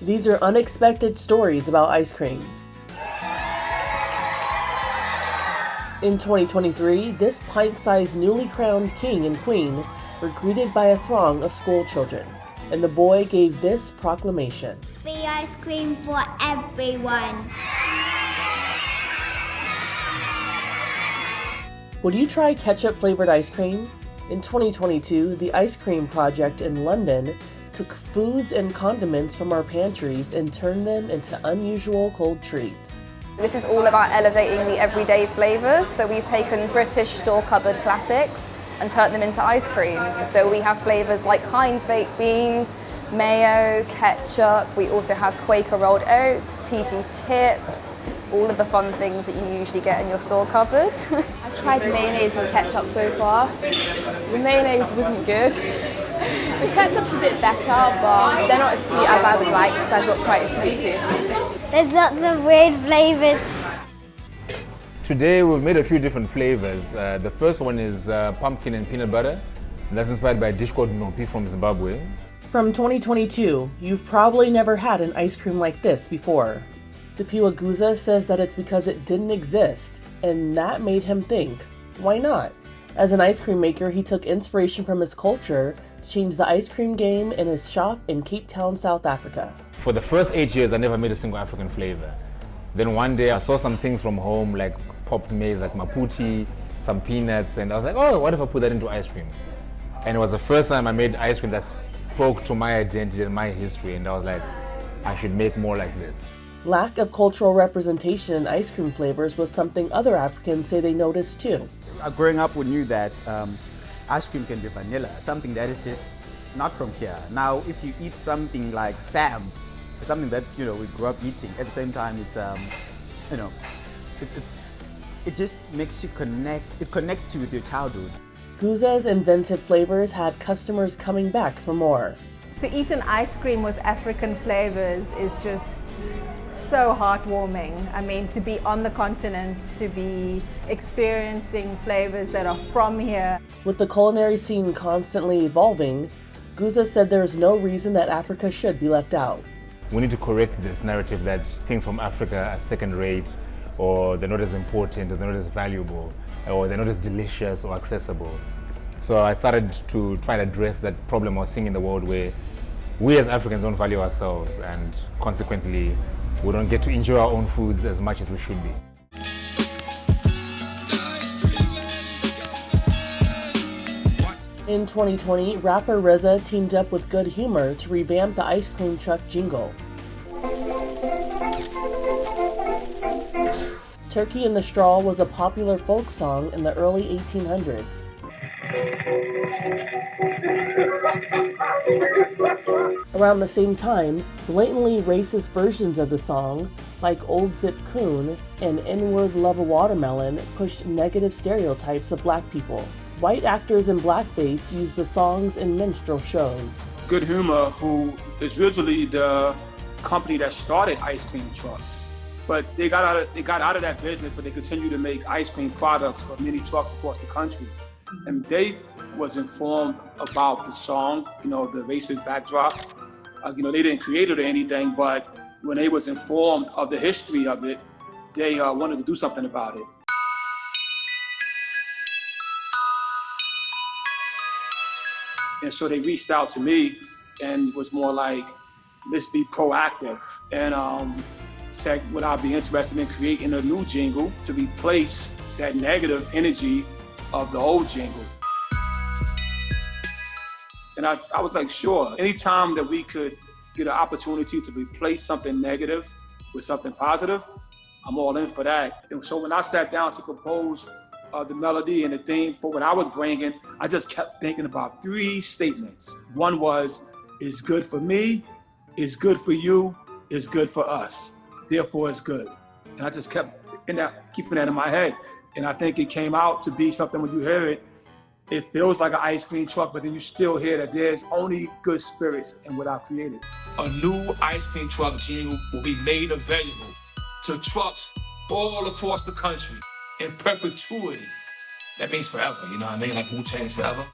These are unexpected stories about ice cream. In 2023, this pint-sized newly crowned king and queen were greeted by a throng of school children, and the boy gave this proclamation. Free ice cream for everyone. Would you try ketchup-flavored ice cream? In 2022, the Ice Cream Project in London took foods and condiments from our pantries and turned them into unusual cold treats. This is all about elevating the everyday flavours. So we've taken British store cupboard classics and turned them into ice creams. So we have flavours like Heinz baked beans, mayo, ketchup. We also have Quaker rolled oats, PG tips, all of the fun things that you usually get in your store cupboard. I've tried mayonnaise and ketchup so far. The mayonnaise wasn't good. The ketchup's a bit better, but they're not as sweet as I would like because I've got quite a sweet tooth. There's lots of weird flavors. Today we've made a few different flavors. The first one is pumpkin and peanut butter. And that's inspired by a dish called Nopi from Zimbabwe. From 2022, you've probably never had an ice cream like this before. Tapiwa Guza says that it's because it didn't exist, and that made him think, why not? As an ice cream maker, he took inspiration from his culture to change the ice cream game in his shop in Cape Town, South Africa. For the first 8 years, I never made a single African flavor. Then one day I saw some things from home, like popped maize, like maputi, some peanuts, and I was like, oh, what if I put that into ice cream? And it was the first time I made ice cream that spoke to my identity and my history, and I was like, I should make more like this. Lack of cultural representation in ice cream flavors was something other Africans say they noticed too. Growing up, we knew that ice cream can be vanilla, something that is just not from here. Now, if you eat something like Sam, it's something that we grew up eating. At the same time, it just makes you connect. It connects you with your childhood. Guza's inventive flavors had customers coming back for more. To eat an ice cream with African flavors is just so heartwarming. I mean, to be on the continent, to be experiencing flavors that are from here. With the culinary scene constantly evolving, Guza said there is no reason that Africa should be left out. We need to correct this narrative that things from Africa are second rate, or they're not as important, or they're not as valuable, or they're not as delicious or accessible. So I started to try and address that problem I was seeing in the world where we as Africans don't value ourselves, and consequently we don't get to enjoy our own foods as much as we should be. In 2020, rapper RZA teamed up with Good Humor to revamp the ice cream truck jingle. Turkey in the Straw was a popular folk song in the early 1800s. Around the same time, blatantly racist versions of the song, like Old Zip Coon and N-Word Love a Watermelon, pushed negative stereotypes of black people. White actors in blackface used the songs in minstrel shows. Good Humor, who is originally the company that started ice cream trucks, but they got out of that business, but they continue to make ice cream products for many trucks across the country. And they was informed about the song, the racist backdrop. They didn't create it or anything, but when they was informed of the history of it, they wanted to do something about it. And so they reached out to me and was more like, let's be proactive. And said, would I be interested in creating a new jingle to replace that negative energy of the old jingle? And I was like, sure. Anytime that we could get an opportunity to replace something negative with something positive, I'm all in for that. And so when I sat down to compose the melody and the theme for what I was bringing, I just kept thinking about 3 statements. One was, it's good for me, it's good for you, it's good for us. Therefore, it's good. And I just kept keeping that in my head. And I think it came out to be something when you hear it, it feels like an ice cream truck, but then you still hear that there's only good spirits in what I created. A new ice cream truck jingle will be made available to trucks all across the country in perpetuity. That means forever, you know what I mean? Like Wu-Tang's forever.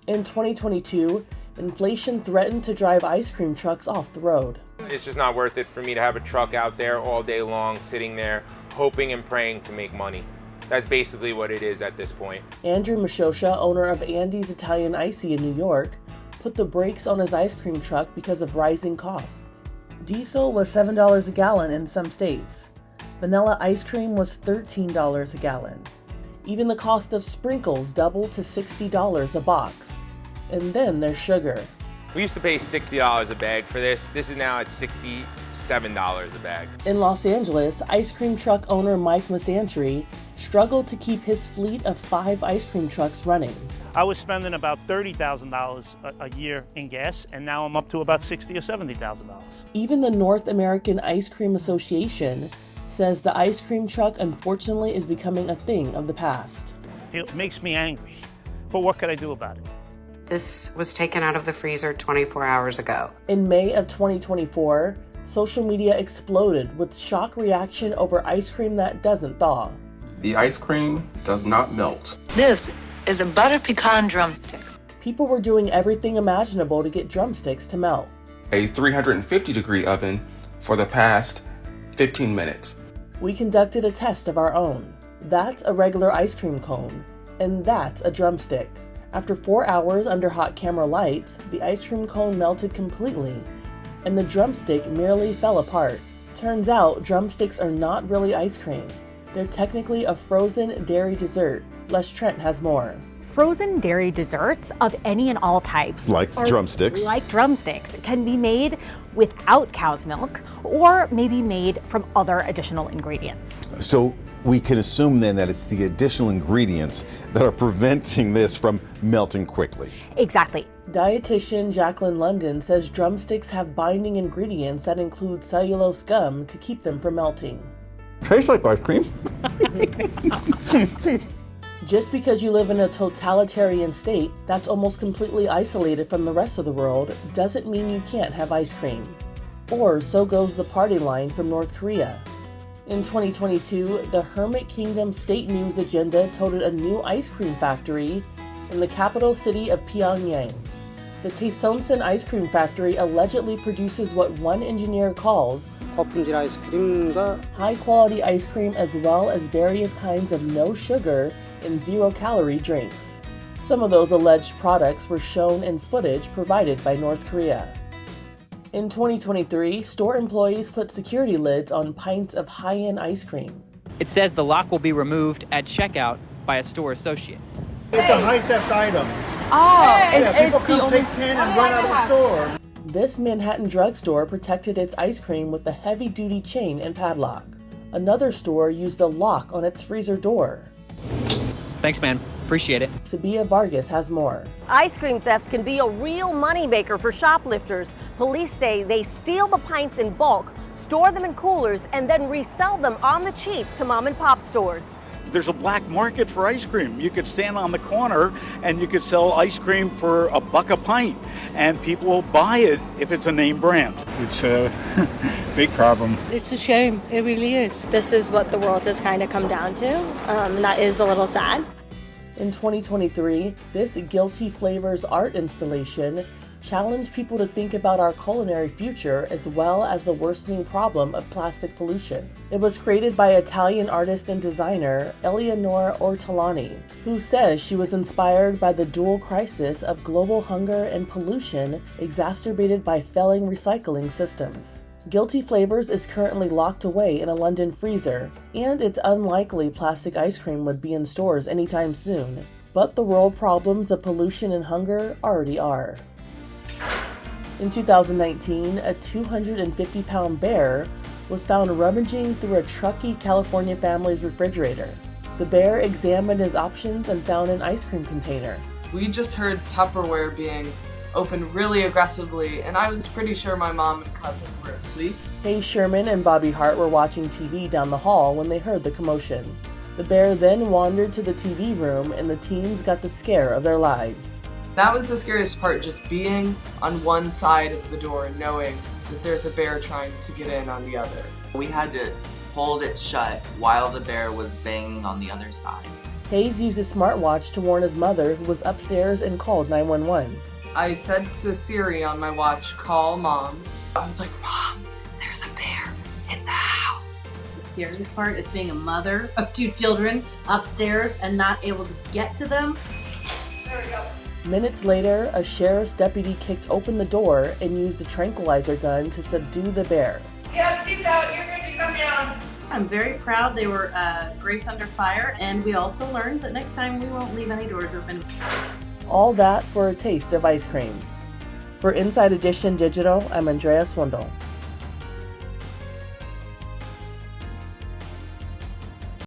In 2022, Inflation threatened to drive ice cream trucks off the road. It's just not worth it for me to have a truck out there all day long, sitting there, hoping and praying to make money. That's basically what it is at this point. Andrew Mashosha, owner of Andy's Italian Icy in New York, put the brakes on his ice cream truck because of rising costs. Diesel was $7 a gallon in some states. Vanilla ice cream was $13 a gallon. Even the cost of sprinkles doubled to $60 a box. And then there's sugar. We used to pay $60 a bag for this. This is now at $67 a bag. In Los Angeles, ice cream truck owner Mike Misantry struggled to keep his fleet of 5 ice cream trucks running. I was spending about $30,000 a year in gas, and now I'm up to about $60,000 or $70,000. Even the North American Ice Cream Association says the ice cream truck unfortunately is becoming a thing of the past. It makes me angry, but what could I do about it? This was taken out of the freezer 24 hours ago. In May of 2024, social media exploded with shock reaction over ice cream that doesn't thaw. The ice cream does not melt. This is a butter pecan drumstick. People were doing everything imaginable to get drumsticks to melt. A 350-degree oven for the past 15 minutes. We conducted a test of our own. That's a regular ice cream cone, and that's a drumstick. After 4 hours under hot camera lights, the ice cream cone melted completely, and the drumstick merely fell apart. Turns out, drumsticks are not really ice cream. They're technically a frozen dairy dessert. Les Trent has more. Frozen dairy desserts of any and all types, like drumsticks, can be made without cow's milk or maybe made from other additional ingredients. So we can assume then that it's the additional ingredients that are preventing this from melting quickly. Exactly. Dietitian Jacqueline London says drumsticks have binding ingredients that include cellulose gum to keep them from melting. Tastes like ice cream. Just because you live in a totalitarian state that's almost completely isolated from the rest of the world doesn't mean you can't have ice cream. Or so goes the party line from North Korea. In 2022, the Hermit Kingdom State News Agenda touted a new ice cream factory in the capital city of Pyongyang. The Taesongsan Ice Cream Factory allegedly produces what one engineer calls high-quality ice cream as well as various kinds of no-sugar and zero-calorie drinks. Some of those alleged products were shown in footage provided by North Korea. In 2023, store employees put security lids on pints of high-end ice cream. It says the lock will be removed at checkout by a store associate. It's a high theft item. People come take 10 and run out of the store. This Manhattan drugstore protected its ice cream with a heavy-duty chain and padlock. Another store used a lock on its freezer door. Thanks, man. Appreciate it. Sabia Vargas has more. Ice cream thefts can be a real moneymaker for shoplifters. Police say they steal the pints in bulk, store them in coolers, and then resell them on the cheap to mom and pop stores. There's a black market for ice cream. You could stand on the corner and you could sell ice cream for $1 a pint, and people will buy it if it's a name brand. It's a big problem. It's a shame. It really is. This is what the world has kind of come down to, and that is a little sad. In 2023, this Guilty Flavors art installation challenged people to think about our culinary future as well as the worsening problem of plastic pollution. It was created by Italian artist and designer Eleonora Ortolani, who says she was inspired by the dual crisis of global hunger and pollution exacerbated by failing recycling systems. Guilty Flavors is currently locked away in a London freezer, and it's unlikely plastic ice cream would be in stores anytime soon. But the world problems of pollution and hunger already are. In 2019, a 250-pound bear was found rummaging through a Truckee, California family's refrigerator. The bear examined his options and found an ice cream container. We just heard Tupperware being opened really aggressively, and I was pretty sure my mom and cousin were asleep. Hayes Sherman and Bobby Hart were watching TV down the hall when they heard the commotion. The bear then wandered to the TV room, and the teens got the scare of their lives. That was the scariest part, just being on one side of the door and knowing that there's a bear trying to get in on the other. We had to hold it shut while the bear was banging on the other side. Hayes used his smartwatch to warn his mother, who was upstairs, and called 911. I said to Siri on my watch, call mom. I was like, Mom, there's a bear in the house. The scariest part is being a mother of 2 children upstairs and not able to get to them. There we go. Minutes later, a sheriff's deputy kicked open the door and used a tranquilizer gun to subdue the bear. Yeah, peace out. You're good to come down. I'm very proud they were Grace under fire, and we also learned that next time we won't leave any doors open. All that for a taste of ice cream. For Inside Edition Digital, I'm Andrea Swindle.